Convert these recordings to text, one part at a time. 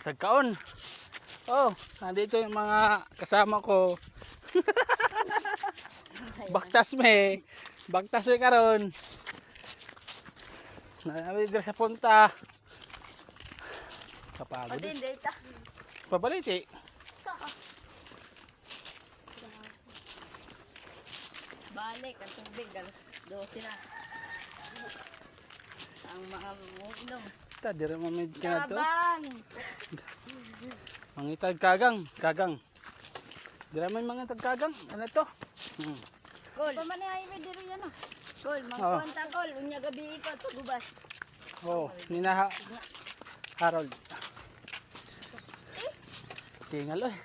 Sagkaon. Oh, nandito yung mga kasama ko. Bagtas me. Bagtas me karon. Naami dira sa punta. Kapagod. Pati hindi ita. Pabaliti. Balik ang tubig, alas 12 na. Ang mga uminom. Ta dira mamid ka na to. Laban! Mangitag kagang. Dira may mga tagkagang. Ano to? Kol. Pamani ay may diri yan ah. Kol, magpunta kol. Unya gabi ikot pagubas. Oh, nina Harold. Tingal oy.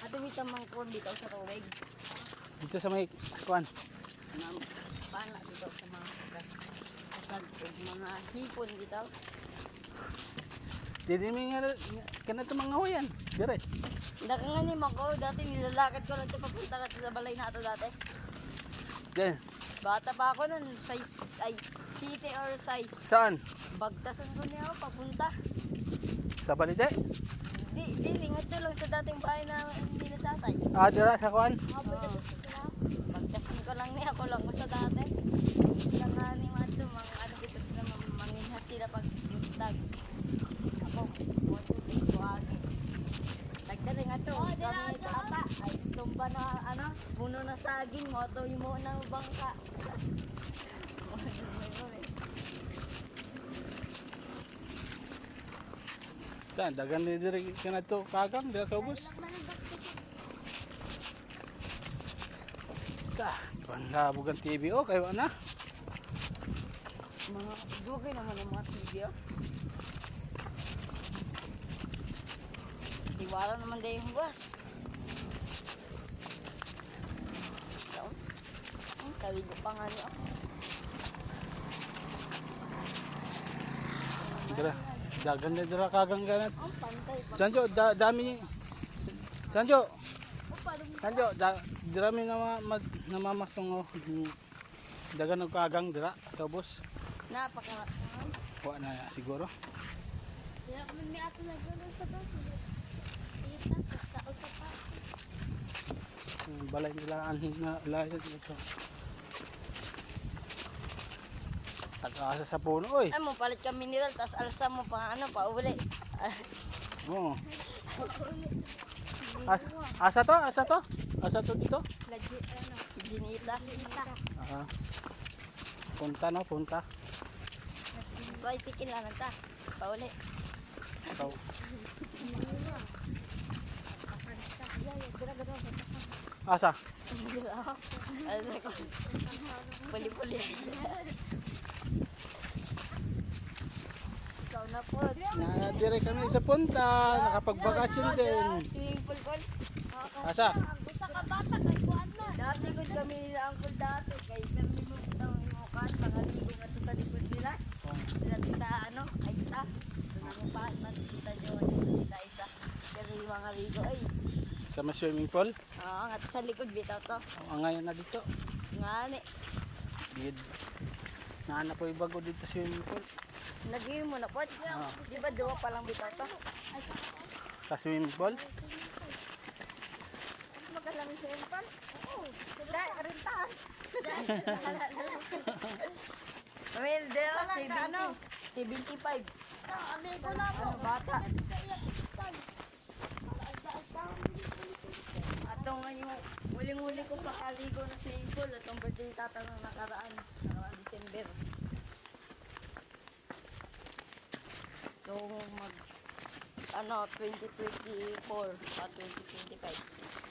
Ato wita mang kon bitaw sa tubig. Dito sa may kuan. Pana bitaw sa mga kasag mga hipon bitaw. Dili mi nga kana to mga huyan. Dire. Daka nga ni Mako, dati nilalakad ko lang ito papunta ka sa balay na ito dati. Diyan. Bata pa ako nun, size, ay, city or size. Saan? Bagtasan ko niya ako papunta. Sa balite? Di, ringat to lang sa dating bahay na hindi na tatay. Ah, dira sa kuan. Bagtasan ko lang niya, ako lang ko sa dati. Kaya nga ni Macho, mga ano dito sila, manginhas sila pag buntag. Ako, moto dito agad. Nagdali nga to, kami tata, ay tumba na ano, puno na saging, moto yung mo ng bangka. Dan dagan ni diri kana to kagang dira sa ubos. Ta, banda bukan TV oh kay na. Mga dugay naman ang mga TV oh. Iwala naman dahil yung buwas. Kaligo pa nga niyo. Dira. Dagan ni dira kagang ganat. Ang pantay pa. Sanjo dami. Sanjo. Dira mi namamasong oh. Dagan og kagang dira sa ubos. Napaka. Wa na siguro. Kaya kami may ato nagano sa doon. Sa usapan. Balay nila anhin na lahat ito. Tag-asa sa puno oy. Ay mo palit ka mineral tas alsa mo pa ano pa uli. Oo. Asa to? Asa to dito? Lagi ano, ginita. Ah. Punta no, punta. Bicycle lang ta. Pa uli. Ikaw. Asa? Asa ko. Puli-puli. Ikaw na po. Dire kami sa punta, nakapagbakasyon din. Swimming pool ko. Asa? Usa ka bata kay kuan na. Dati gud kami nila angkol dati kay permi mo bitaw yung kan pagaligo nga sa likod nila. Sila tita ano, ay isa. Ang pahat man tita Jo, tita isa. Pero yung mga ligo ay. Sa may swimming pool? Oo, nga sa likod bitaw to. Ang ngayon na dito. Ngani. Bid. Naana po yung bago dito sa swimming pool. Naging mo na po. Di ba duwa pa lang bitaw to? Sa swimming pool? Magalang sa empal. Oo. Dai arintahan. Well, there 75. Amigo na mo. Bata. Atong ngayon, huling-huli ko pakaligo na sa Impol. Atong birthday tatang na nakaraan. December. So, 2024 at 2025.